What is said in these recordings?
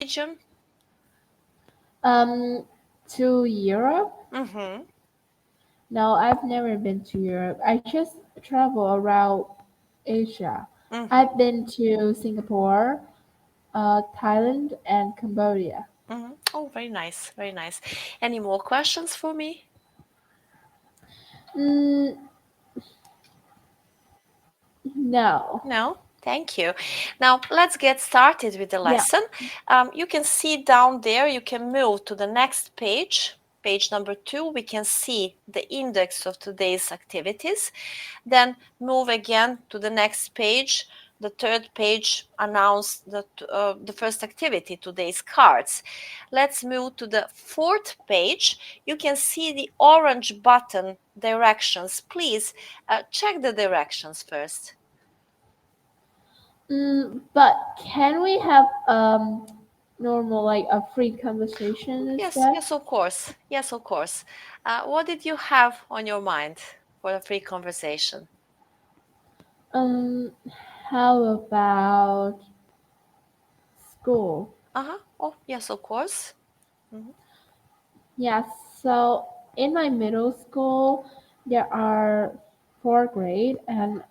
region? Um, to Europe? Mm-hmm. No, I've never been to Europe. I just travel around Asia. Mm-hmm. I've been to Singapore, Thailand, and Cambodia. Mm-hmm. Oh, very nice, very nice. Any more questions for me? Mm, no. No, thank you. Now let's get started with the Yeah. lesson. You can see down there, you can move to the next page, page number 2. We can see the index of today's activities. Then move again to the next page. The third page announced the first activity, today's cards. Let's move to the fourth page. You can see the orange button directions. Please check the directions first. But can we have normal like a free conversation Yes, instead? yes, of course. Yes, of course. What did you have on your mind for a free conversation? Um, how about school? Uh-huh. Oh, yes, of course. Mhm. Yes. So in my middle school, there are four grade, and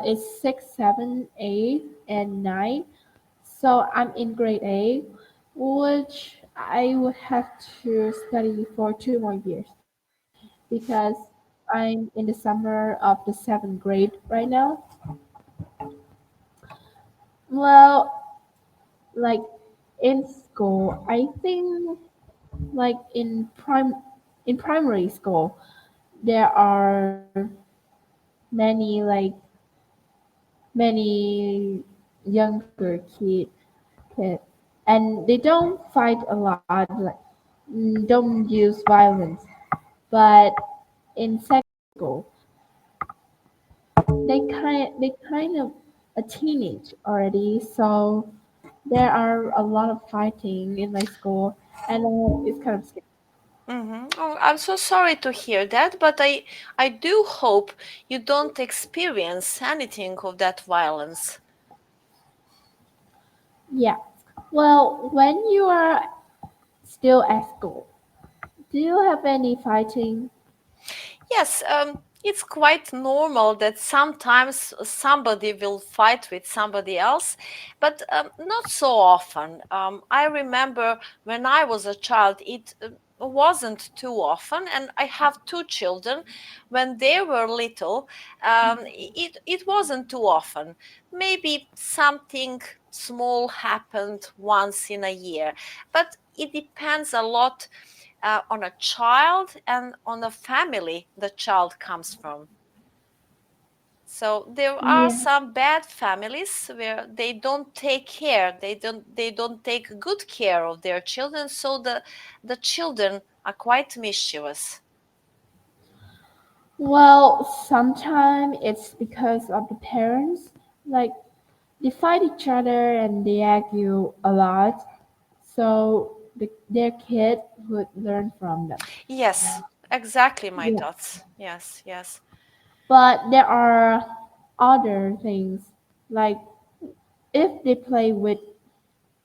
it's six, seven, eight, and nine. So I'm in grade eight, which I would have to study for 2 more years because I'm in the summer of the seventh grade right now. Well, like in school, I think like in primary school, there are many many younger kids, and they don't fight a lot, like don't use violence. But in secondary school, they kind of a teenage already, so there are a lot of fighting in my school, and it's kind of scary. Oh, I'm so sorry to hear that, but I do hope you don't experience anything of that violence. Yeah. Well, when you are still at school, do you have any fighting? Yes, it's quite normal that sometimes somebody will fight with somebody else, but not so often. I remember when I was a child, it wasn't too often, and I have two children. When they were little, it wasn't too often. Maybe something small happened once in a year, but it depends a lot on a child and on the family the child comes from. So there are Yeah. some bad families where they don't take care, they don't take good care of their children, so the children are quite mischievous. Well, sometimes it's because of the parents. Like they fight each other and they argue a lot, so their kid would learn from them. Yes, exactly, my Yeah. thoughts. Yes, yes. But there are other things, like if they play with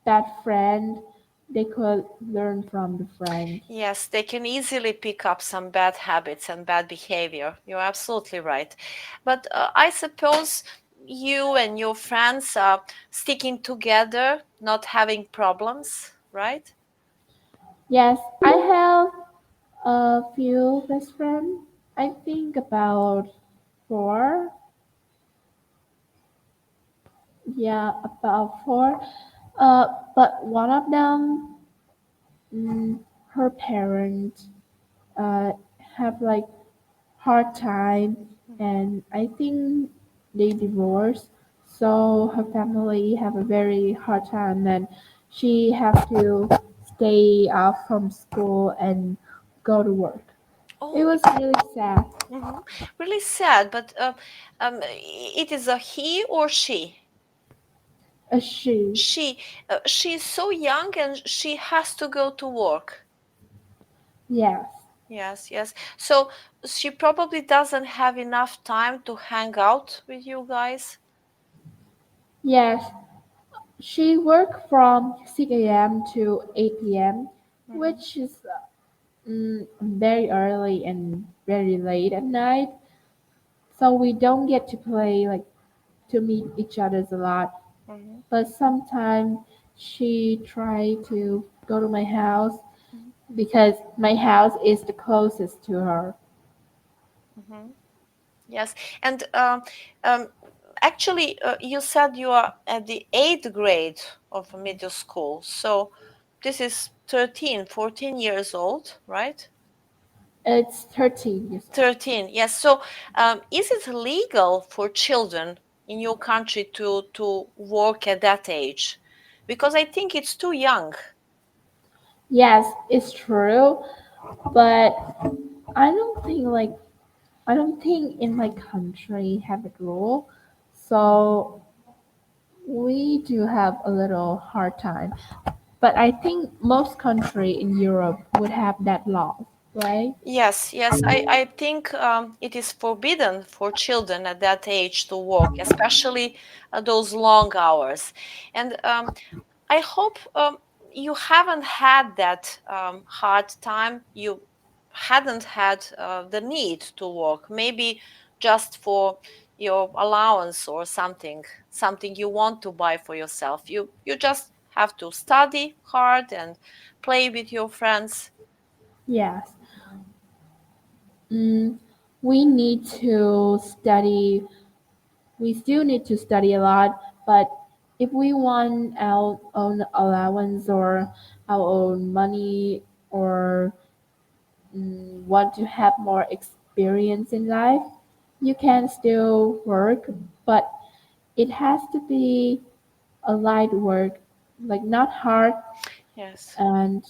that friend, they could learn from the friend. Yes, they can easily pick up some bad habits and bad behavior. You're absolutely right. But I suppose you and your friends are sticking together, not having problems, right? Yes, I have a few best friends. I think about four. Yeah, about four. But one of them, mm, her parents, uh, have like hard time, and I think they divorced. So her family have a very hard time, and she have to stay out from school and go to work. It Oh, was really sad. really sad, but it is a he or she? A she, She's so young and she has to go to work. yes, Yes, yes. So she probably doesn't have enough time to hang out with you guys. yes. She worked from 6 a.m. to 8 p.m., Mhm. which is very early and very late at night. So we don't get to play like to meet each other a lot. Mhm. But sometimes she tried to go to my house Mhm. because my house is the closest to her. Mhm. Yes, and um, actually, you said you are at the eighth grade of a middle school, so this is 13, 14 years old, right? It's 13 years old. 13, yes. So, is it legal for children in your country to work at that age? Because I think it's too young. Yes, it's true, but I don't think like I don't think in my country have a rule. So we do have a little hard time. But I think most country in Europe would have that law, right? Yes, yes, I think it is forbidden for children at that age to work, especially those long hours. And I hope you haven't had that hard time. You hadn't had the need to work, maybe just for your allowance or something you want to buy for yourself. You just have to study hard and play with your friends. Yes. Mm, we need to study. We still need to study a lot, but if we want our own allowance or our own money or want to have more experience in life, you can still work, but it has to be a light work, like not hard Yes. and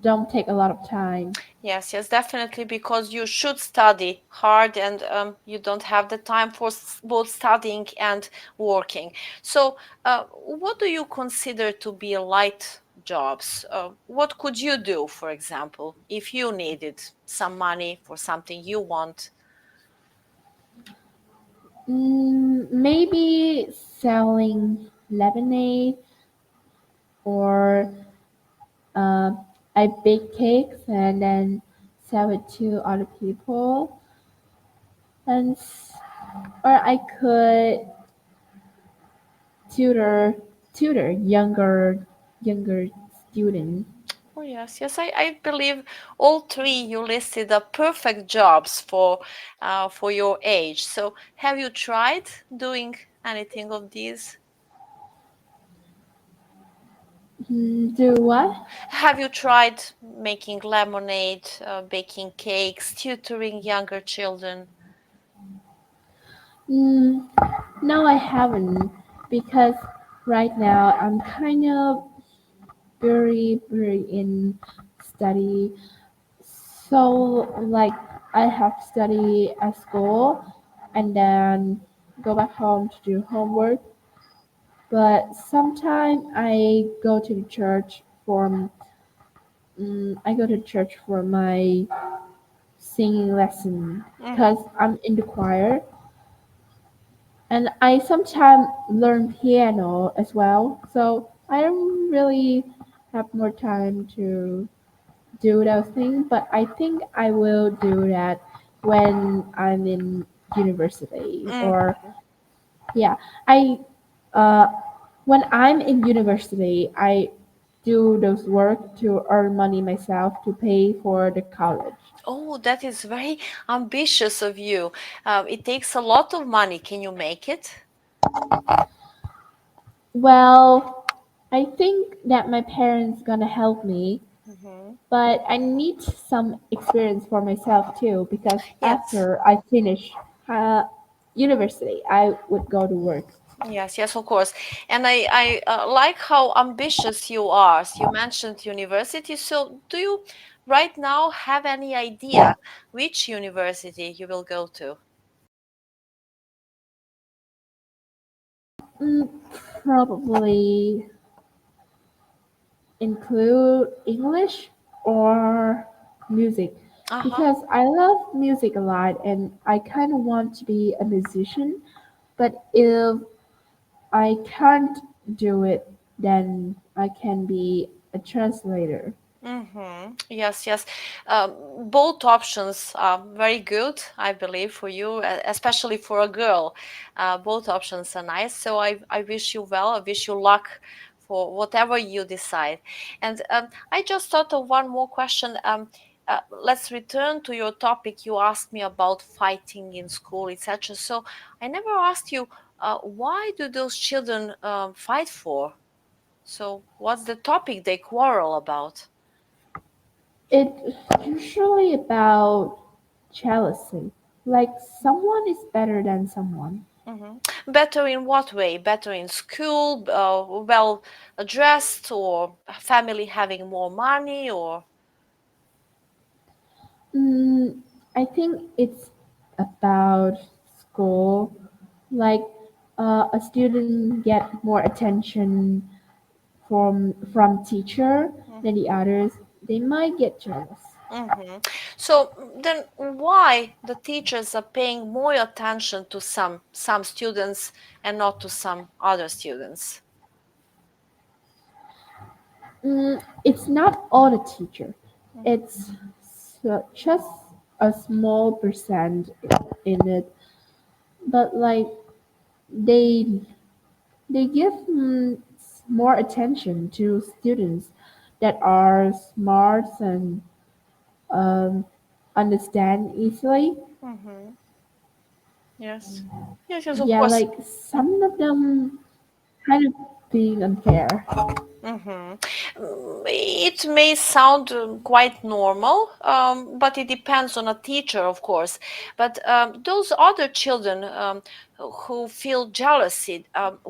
don't take a lot of time. Yes, yes, definitely, because you should study hard and you don't have the time for both studying and working. So, what do you consider to be light jobs? What could you do, for example, if you needed some money for something you want? Maybe selling lemonade or uh, I bake cakes and then sell it to other people, and or I could tutor tutor younger students. Oh, yes, yes, I believe all three you listed are perfect jobs for your age. So, have you tried doing anything of these? Do what? Have you tried making lemonade, baking cakes, tutoring younger children? Mm, no, I haven't because right now I'm kind of very in study. So like I have study at school and then go back home to do homework. But sometimes I go to church for my singing lesson Mhm. because I'm in the choir, and I sometimes learn piano as well. So I don't really have more time to do those things, but I think I will do that when I'm in university or Mhm. yeah. I uh, when I'm in university, I do those work to earn money myself to pay for the college. Oh, that is very ambitious of you. It takes a lot of money. Can you make it? Well, I think that my parents gonna help me, Hmm. but I need some experience for myself too because Yes. after I finish uh, university, I would go to work. Yes, yes, of course. And I like how ambitious you are. So you mentioned university. So do you right now have any idea which university you will go to? Mm, probably include English or music Uh-huh. because I love music a lot and I kind of want to be a musician. But if I can't do it, then I can be a translator. Yes, yes. Both options are very good, I believe, for you, especially for a girl. Both options are nice. So I wish you well. I wish you luck for whatever you decide. And I just thought of one more question. Let's return to your topic. You asked me about fighting in school, etc. So I never asked you, why do those children fight for? So what's the topic they quarrel about? It's usually about jealousy. Like someone is better than someone. Better in what way? Better in school, well dressed, or family having more money, or Mm, I think it's about school. Like a student get more attention from teacher than the others. They might get jealous. so then why the teachers are paying more attention to some students and not to some other students? It's not all the teacher. It's just a small percent in it, but like they they give more attention to students that are smart and um, understand easily. Yes, yes, yes, of Yeah, course. like some of them kind of being unfair. It may sound quite normal, but it depends on a teacher, of course. But those other children who feel jealousy,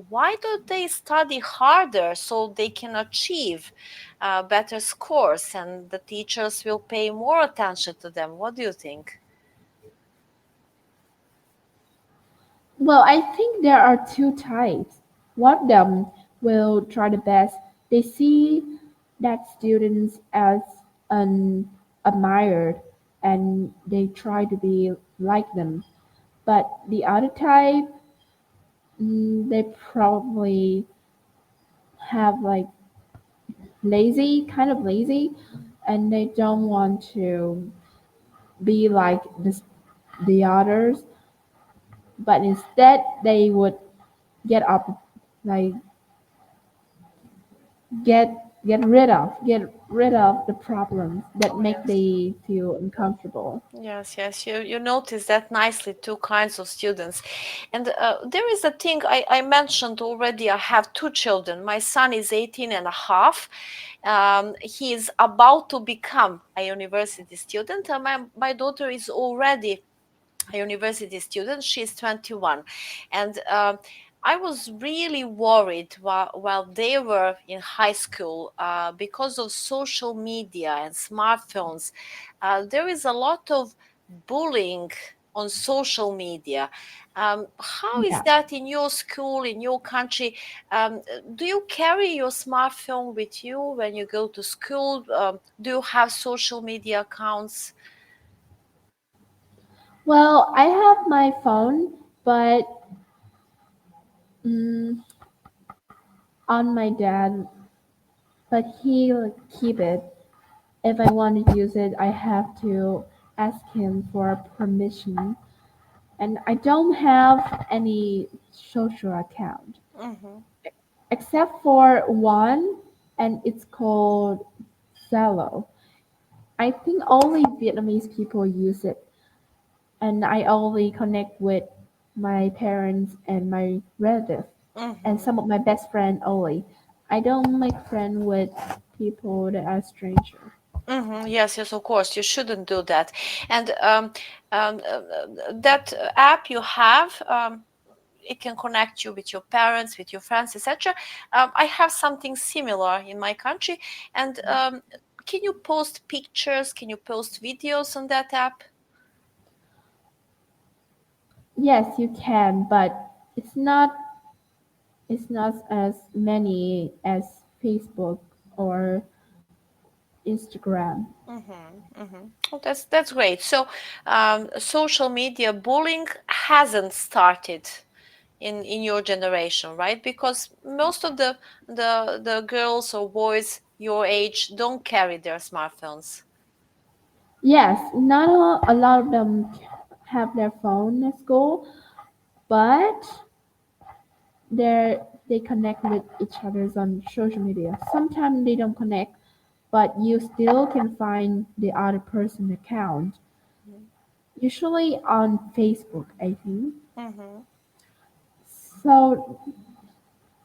why don't they study harder so they can achieve better scores and the teachers will pay more attention to them? What do you think? Well, I think there are two types. One of them will try the best. They see that students as an admired and they try to be like them. But the other type, they probably have like kind of lazy, and they don't want to be like the others, but instead they would get up, like get get rid of the problems that Oh, make yes. they feel uncomfortable. Yes, yes, you notice that nicely, two kinds of students. And there is a thing I mentioned already. I have two children. My son is 18 and a half. He is about to become a university student, and my daughter is already a university student. She's 21. And I was really worried while they were in high school because of social media and smartphones. There is a lot of bullying on social media. How is Yeah. that in your school, in your country? Um, do you carry your smartphone with you when you go to school? Do you have social media accounts? Well, I have my phone, but mm, on my dad, but he'll keep it. If I want to use it, I have to ask him for permission. And I don't have any social account Hmm. except for one, and it's called Zalo. I think only Vietnamese people use it, and I only connect with my parents and my relative and Hmm. some of my best friend only. I don't make friend with people that are stranger. Yes, yes, of course, you shouldn't do that. And that app you have, it can connect you with your parents, with your friends, etc. I have something similar in my country. And can you post pictures? Can you post videos on that app? Yes, you can, but it's not as many as Facebook or Instagram. Oh, that's great. So, social media bullying hasn't started in your generation, right? Because most of the girls or boys your age don't carry their smartphones. Yes, not a lot of them have their phone at school, but they connect with each others on social media. Sometimes they don't connect, but you still can find the other person account. Usually on Facebook, I think. Mm-hmm. So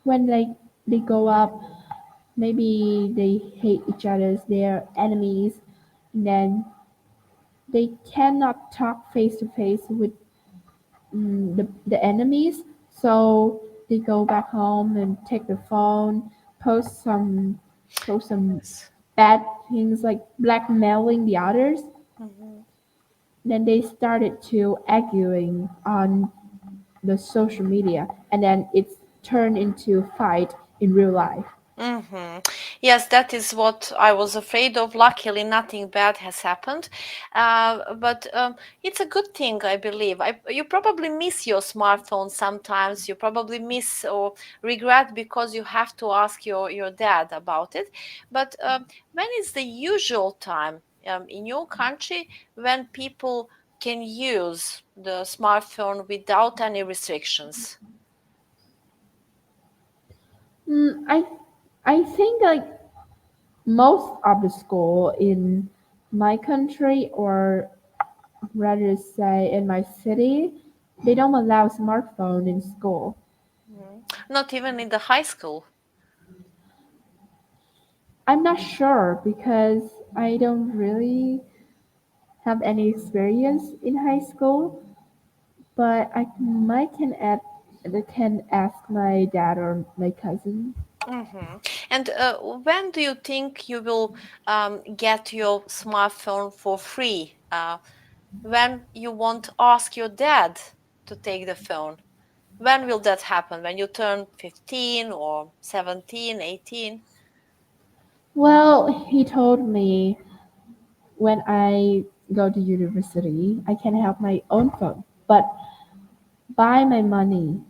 when they go up, maybe they hate each other, they're enemies, and then they cannot talk face to face with the enemies. So they go back home and take the phone, post some post some Yes. bad things like blackmailing the others. Mm-hmm. Then they started to arguing on the social media, and then it's turned into fight in real life. Mm-hmm. Yes, that is what I was afraid of. Luckily, nothing bad has happened, but it's a good thing, I believe. You probably miss your smartphone sometimes. You probably miss or regret because you have to ask your dad about it. But when is the usual time in your country when people can use the smartphone without any restrictions? I think like most of the school in my country, or rather say in my city, they don't allow smartphone in school. Mhm. Not even in the high school. I'm not sure because I don't really have any experience in high school, but I might can ask my dad or my cousin. Hmm. And when do you think you will get your smartphone for free? When you won't ask your dad to take the phone? When will that happen? When you turn 15 or 17, 18? Well, he told me when I go to university, I can have my own phone, but buy my money.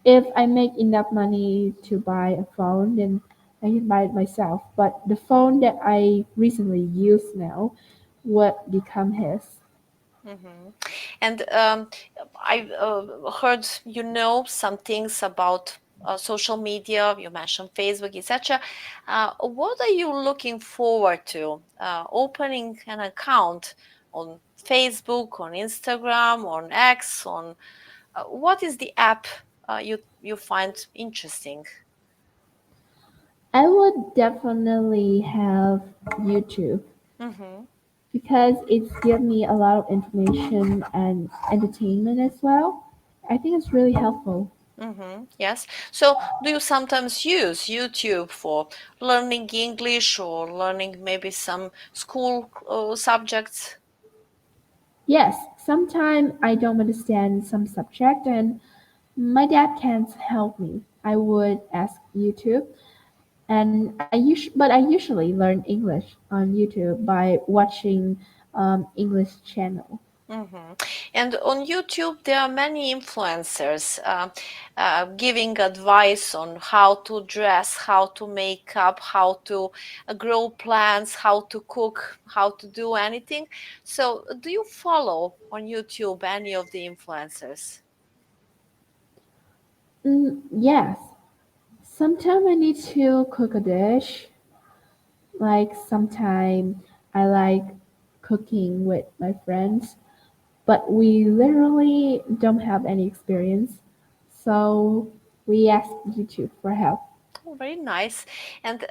If I make enough money to buy a phone, then I can buy it myself. But the phone that I recently use now would become his. Hmm. And I heard you know some things about social media. You mentioned Facebook, etc. What are you looking forward to? Opening an account on Facebook, on Instagram, on X, on what is the app you find interesting? I would definitely have YouTube Mm-hmm. because it's gives me a lot of information and entertainment as well. I think it's really helpful. Mm-hmm. Yes. So, do you sometimes use YouTube for learning English or learning maybe some school subjects? Yes, sometimes I don't understand some subject and my dad can't help me. I would ask YouTube, and but I usually learn English on YouTube by watching English channel. Mm-hmm. And on YouTube, there are many influencers giving advice on how to dress, how to make up, how to grow plants, how to cook, how to do anything. So, do you follow on YouTube any of the influencers? Yes, sometimes I need to cook a dish. Like sometimes I like cooking with my friends, but we literally don't have any experience, so we ask YouTube for help. Oh, very nice. And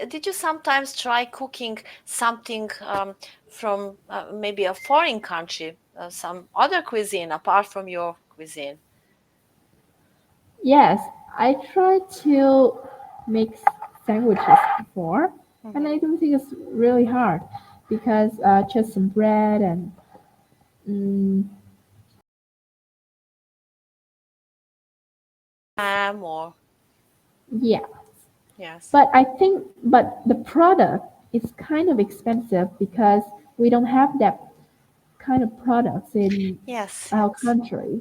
did you sometimes try cooking something from maybe a foreign country, some other cuisine apart from your cuisine? Yes, I tried to make sandwiches before, and I Hmm. don't think it's really hard because just some bread and mm, Or yeah. yes, But the product is kind of expensive because we don't have that kind of products in yes, our yes. country.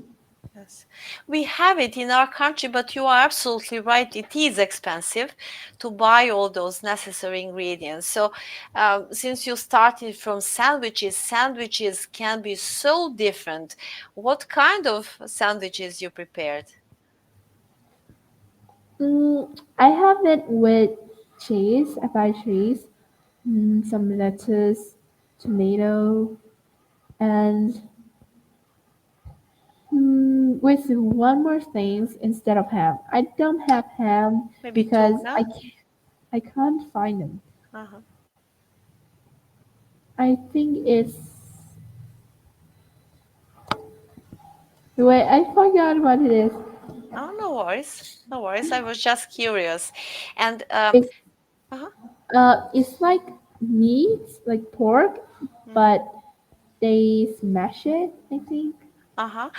Yes. We have it in our country, but you are absolutely right. It is expensive to buy all those necessary ingredients. So, since you started from sandwiches, sandwiches can be so different. What kind of sandwiches you prepared? I have it with cheese. I buy cheese, some lettuce, tomato, and with one more thing instead of ham. I don't have ham Maybe because tuna? I can't find them. Uh-huh. I think it's wait. I forgot what it is. Oh, no worries. No worries. I was just curious. And It's uh-huh. it's like meat, like pork, Mm-hmm. but they smash it. I think. Uh-huh.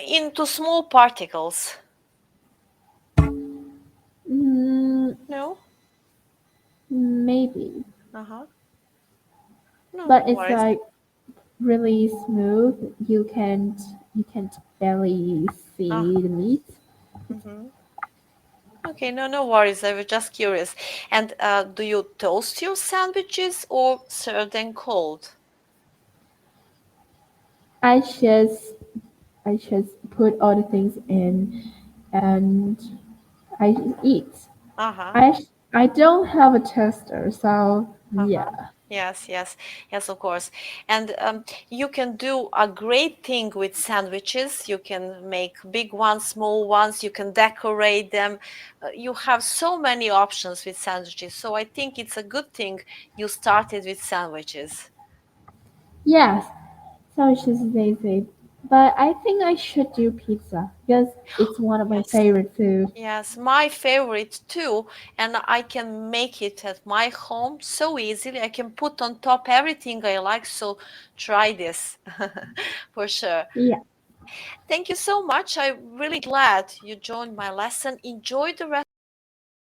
Into small particles. Mm, No? maybe, Uh-huh. No, but no it's worries. like really smooth. You can't barely see Uh-huh. the meat. Mm-hmm. Okay, no, no worries. I was just curious. And do you toast your sandwiches or serve them cold? I just I just put all the things in and I eat. Uh-huh. I don't have a toaster, so Uh-huh. yeah. Yes, yes, yes, of course. And you can do a great thing with sandwiches. You can make big ones, small ones. You can decorate them. You have so many options with sandwiches. So I think it's a good thing you started with sandwiches. Yes, so it's just easy. But I think I should do pizza because it's one of my Yes. favorite food. Yes, my favorite too, and I can make it at my home so easily. I can put on top everything I like, so try this for sure. Yeah. Thank you so much. I'm really glad you joined my lesson. Enjoy the rest